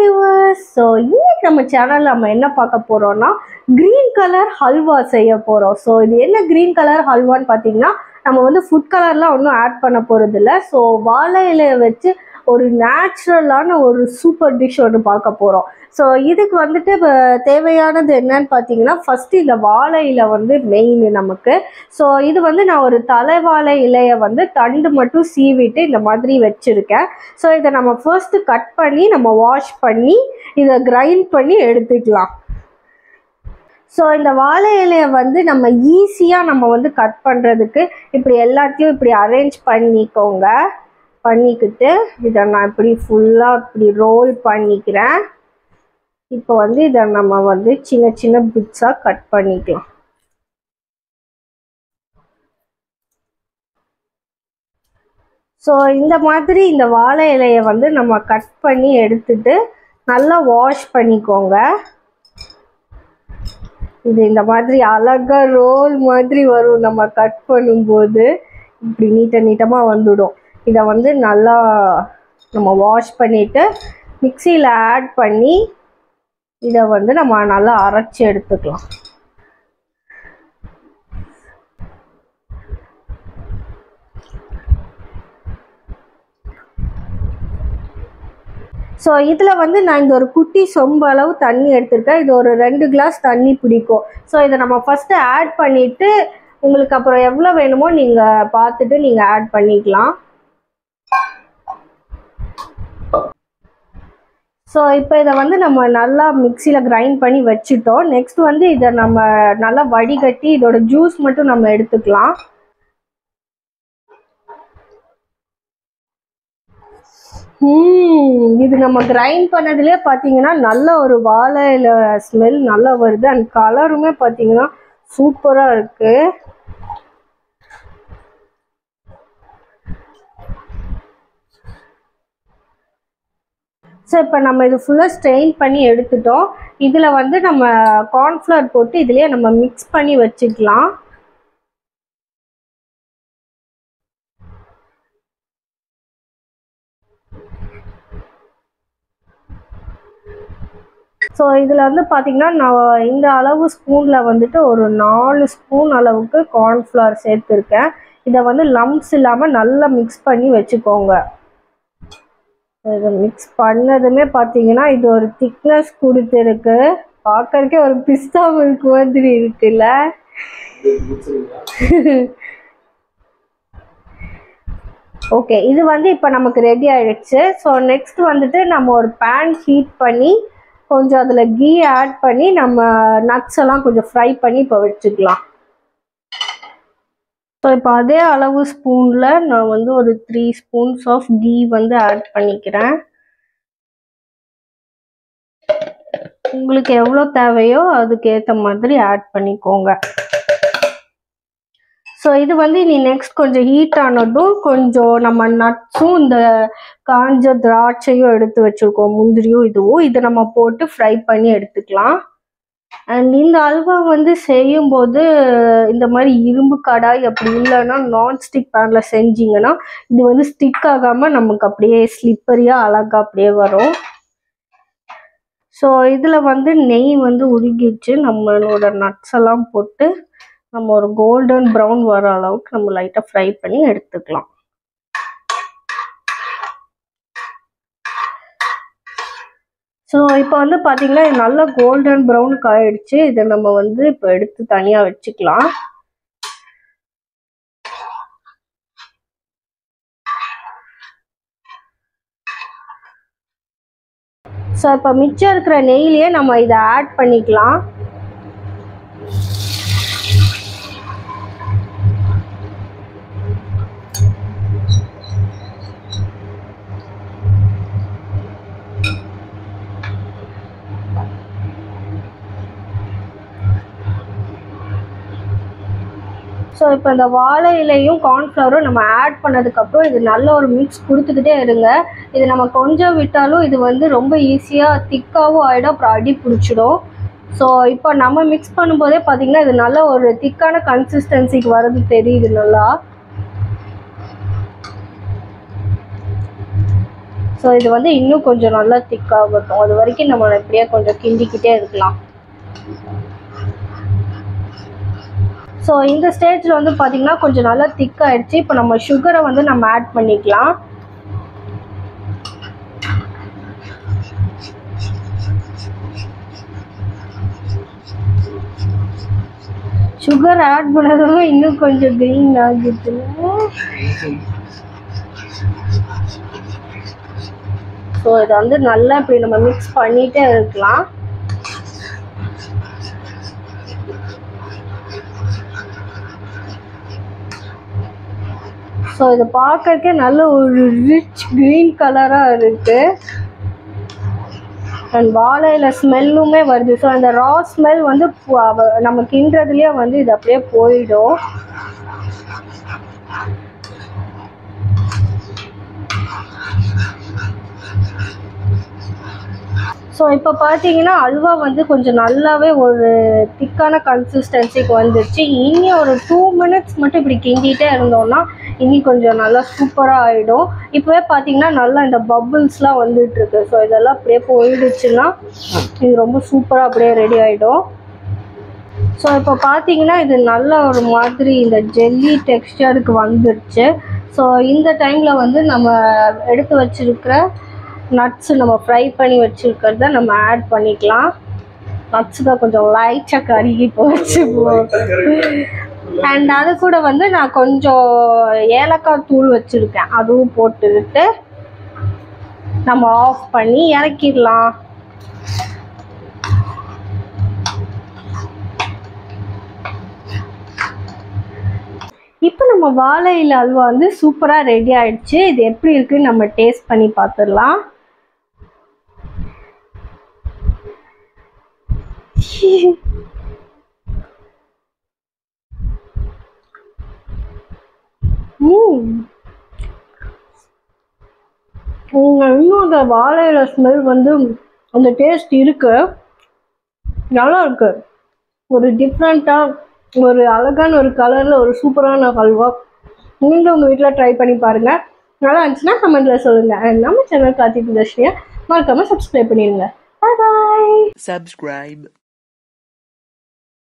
viewers. So இன்னைக்கு நம்ம சேனல்ல நம்ம என்ன பார்க்க போறோம்னா green color ஹல்வா செய்ய போறோம். So இது என்ன green color ஹல்வான்னு பாத்தீங்கன்னா நம்ம வந்து ஃபுட் கலர்லாம் ஒன்றும் ஆட் பண்ண போறது இல்லை. ஸோ வாழை இலையை வச்சு ஒரு நேச்சுரலான ஒரு சூப்பர் டிஷ் ஒன்று பார்க்க போகிறோம். ஸோ இதுக்கு வந்துட்டு இப்போ தேவையானது என்னன்னு பார்த்தீங்கன்னா ஃபஸ்ட்டு இந்த வாழை இலை வந்து மெயின் நமக்கு. ஸோ இது வந்து நான் ஒரு தலைவாழை இலையை வந்து தண்டு மட்டும் சீவிட்டு இந்த மாதிரி வச்சுருக்கேன். ஸோ இதை நம்ம ஃபர்ஸ்ட்டு கட் பண்ணி நம்ம வாஷ் பண்ணி இதை கிரைண்ட் பண்ணி எடுத்துக்கலாம். ஸோ இந்த வாழை இலையை வந்து நம்ம ஈஸியாக நம்ம வந்து கட் பண்ணுறதுக்கு இப்படி எல்லாத்தையும் இப்படி அரேஞ்ச் பண்ணிக்கோங்க. பண்ணிக்கிட்டு இதை நான் இப்படி ஃபுல்லாக இப்படி ரோல் பண்ணிக்கிறேன். இப்போ வந்து இதை நம்ம வந்து சின்ன சின்ன பிட்ஸாக கட் பண்ணிக்கலாம். ஸோ இந்த மாதிரி இந்த வாழை இலையை வந்து நம்ம கட் பண்ணி எடுத்துட்டு நல்லா வாஷ் பண்ணிக்கோங்க. இது இந்த மாதிரி அழகா ரோல் மாதிரி வரும். நம்ம கட் பண்ணும்போது இப்படி நீட்டமாக வந்துடும். இதை வந்து நல்லா நம்ம வாஷ் பண்ணிவிட்டு மிக்சியில் ஆட் பண்ணி இதை வந்து நம்ம நல்லா அரைச்சி எடுத்துக்கலாம். ஸோ இதில் வந்து நான் இந்த ஒரு குட்டி சொம்பு அளவு தண்ணி எடுத்திருக்கேன். இது ஒரு 2 கிளாஸ் தண்ணி பிடிக்கும். ஸோ இதை நம்ம ஃபஸ்ட்டு ஆட் பண்ணிவிட்டு உங்களுக்கு அப்புறம் எவ்வளோ வேணுமோ நீங்கள் பார்த்துட்டு நீங்கள் ஆட் பண்ணிக்கலாம். ஸோ இப்போ இதை வந்து நம்ம நல்லா மிக்சியில் கிரைண்ட் பண்ணி வச்சுட்டோம். நெக்ஸ்ட் வந்து இதை நம்ம நல்லா வடிகட்டி இதோட ஜூஸ் மட்டும் நம்ம எடுத்துக்கலாம். இது நம்ம கிரைண்ட் பண்ணதுலேயே பார்த்தீங்கன்னா நல்ல ஒரு வாழையில ஸ்மெல் நல்லா வருது. அண்ட் கலருமே பார்த்தீங்கன்னா சூப்பராக இருக்குது. ஸோ இப்போ நம்ம இது ஃபுல்லாக ஸ்ட்ரெயின் பண்ணி எடுத்துட்டோம். இதில் வந்து நம்ம கார்ன்ஃப்ளவர் போட்டு இதுலேயே நம்ம மிக்ஸ் பண்ணி வச்சுக்கலாம். ஸோ இதில் வந்து பார்த்திங்கன்னா நான் இந்த அளவு ஸ்பூனில் வந்துட்டு ஒரு 4 ஸ்பூன் அளவுக்கு கார்ன்ஃப்ளவர் சேர்த்துருக்கேன். இதை வந்து லம்ப்ஸ் இல்லாமல் நல்லா மிக்ஸ் பண்ணி வச்சுக்கோங்க. இதை மிக்ஸ் பண்ணதுமே பார்த்தீங்கன்னா இது ஒரு திக்னஸ் கொடுத்துருக்கு. பார்க்கறதுக்கே ஒரு பிஸ்தா மில்க் மாதிரி இருக்குல்ல. ஓகே, இது வந்து இப்போ நமக்கு ரெடி ஆகிடுச்சு. ஸோ நெக்ஸ்ட் வந்துட்டு நம்ம ஒரு பேன் ஹீட் பண்ணி கொஞ்சம் அதில் கீ ஆட் பண்ணி நம்ம நட்ஸ் எல்லாம் கொஞ்சம் ஃப்ரை பண்ணி இப்போ வச்சுக்கலாம். ஸோ இப்போ அதே அளவு ஸ்பூனில் நான் வந்து ஒரு 3 ஸ்பூன்ஸ் ஆஃப் கீ வந்து ஆட் பண்ணிக்கிறேன். உங்களுக்கு எவ்வளோ தேவையோ அதுக்கு ஏற்ற மாதிரி ஆட் பண்ணிக்கோங்க. ஸோ இது வந்து இனி நெக்ஸ்ட் கொஞ்சம் ஹீட் ஆனதும் கொஞ்சம் நம்ம நட்ஸும் இந்த காஞ்ச திராட்சையும் எடுத்து வச்சுருக்கோம், முந்திரியும் இதுவும், இதை நம்ம போட்டு ஃப்ரை பண்ணி எடுத்துக்கலாம். அண்ட் இந்த அல்வா வந்து செய்யும்போது இந்த மாதிரி இரும்பு கடாய் அப்படி இல்லைன்னா நான்ஸ்டிக் பேனில் செஞ்சிங்கன்னா இது வந்து ஸ்டிக் ஆகாமல் நமக்கு அப்படியே ஸ்லிப்பரியாக அழகாக அப்படியே வரும். ஸோ இதில் வந்து நெய் வந்து உருகிச்சு. நம்மளோட நட்ஸ் எல்லாம் போட்டு நம்ம ஒரு கோல்டன் ப்ரௌன் வர அளவுக்கு நம்ம லைட்டாக ஃப்ரை பண்ணி எடுத்துக்கலாம். ஸோ இப்போ வந்து பார்த்தீங்கன்னா இது நல்லா கோல்டன் ப்ரௌனுக்கு ஆயிடுச்சு. இதை நம்ம வந்து இப்போ எடுத்து தனியாக வச்சுக்கலாம். ஸோ இப்போ மிச்சம் இருக்கிற நெய்லேயே நம்ம இதை ஆட் பண்ணிக்கலாம். ஸோ இப்போ இந்த வாழை இலையும் கார்ன்ஃப்ளவரும் நம்ம ஆட் பண்ணதுக்கப்புறம் இது நல்ல ஒரு மிக்ஸ் கொடுத்துக்கிட்டே இருங்க. இது நம்ம கொஞ்சம் விட்டாலும் இது வந்து ரொம்ப ஈஸியாக திக்காகவும் ஆகிடும், அப்புறம் அடி பிடிச்சிடும். ஸோ இப்போ நம்ம மிக்ஸ் பண்ணும்போதே பார்த்திங்கன்னா இது நல்ல ஒரு திக்கான கன்சிஸ்டன்சிக்கு வர்றது தெரியுது நல்லா. ஸோ இது வந்து இன்னும் கொஞ்சம் நல்லா திக்காகட்டும். அது வரைக்கும் நம்ம இப்படியே கொஞ்சம் கிண்டிக்கிட்டே இருக்கலாம். ஸோ இந்த ஸ்டேஜில் வந்து பார்த்திங்கன்னா கொஞ்சம் நல்லா திக்காகிடுச்சு. இப்போ நம்ம சுகரை வந்து நம்ம ஆட் பண்ணிக்கலாம். சுகர் ஆட் பண்ணதும் இன்னும் கொஞ்சம் க்ரீன் ஆகிடுச்சு. ஸோ இதை வந்து நல்லா இப்படி நம்ம மிக்ஸ் பண்ணிகிட்டே இருக்கலாம். ஸோ இதை பார்க்கறதுக்கே நல்ல ஒரு ரிச் க்ரீன் கலராக இருக்குது. அண்ட் வாழையில ஸ்மெல்லுமே வருது. ஸோ அந்த ரா ஸ்மெல் வந்து நம்ம கிண்டுறதுலேயே வந்து இது அப்படியே போயிடும். ஸோ இப்போ பார்த்தீங்கன்னா அல்வா வந்து கொஞ்சம் நல்லாவே ஒரு திக்கான கன்சிஸ்டன்சிக்கு வந்துடுச்சு. இனி ஒரு 2 மினிட்ஸ் மட்டும் இப்படி கிண்டிகிட்டே இருந்தோம்னா இனி கொஞ்சம் நல்லா சூப்பராக ஆகிடும். இப்போவே பார்த்தீங்கன்னா நல்லா இந்த பபுள்ஸ்லாம் வந்துட்டுருக்கு. ஸோ இதெல்லாம் அப்படியே போயிடுச்சுன்னா இது ரொம்ப சூப்பராக அப்படியே ரெடி ஆகிடும். ஸோ இப்போ பார்த்தீங்கன்னா இது நல்ல ஒரு மாதிரி இந்த ஜெல்லி டெக்ஸ்டருக்கு வந்துடுச்சு. ஸோ இந்த டைமில் வந்து நம்ம எடுத்து வச்சுருக்கிற நட்ஸு நம்ம ஃப்ரை பண்ணி வச்சுருக்கிறத நம்ம ஆட் பண்ணிக்கலாம். நட்ஸு தான் கொஞ்சம் லைட்டாக கருகி போச்சு. அண்ட் அது கூட வந்து நான் கொஞ்சம் ஏலக்காய் தூள் வச்சுருக்கேன், அதுவும் போட்டுக்கிட்டு நம்ம ஆஃப் பண்ணி இறக்கிடலாம். இப்போ நம்ம வாழை இலை அல்வா வந்து சூப்பராக ரெடி ஆகிடுச்சு. இது எப்படி இருக்குன்னு நம்ம டேஸ்ட் பண்ணி பார்த்துடலாம். இன்னும் அந்த வாழை இலை ஸ்மெல் வந்து அந்த டேஸ்ட் இருக்கு, நல்லா இருக்கு. ஒரு டிஃப்ரெண்ட்டாக ஒரு அழகான ஒரு கலரில் ஒரு சூப்பரான ஹல்வா. நீங்களும் உங்கள் வீட்டில் ட்ரை பண்ணி பாருங்கள். நல்லா இருந்துச்சுன்னா கமெண்ட்டில் சொல்லுங்கள். அண்ட் நம்ம சேனல் கார்த்திக் தர்ஷினியை மறக்காமல் சப்ஸ்கிரைப் பண்ணிடுங்க. பாய் பாய். Subscribe.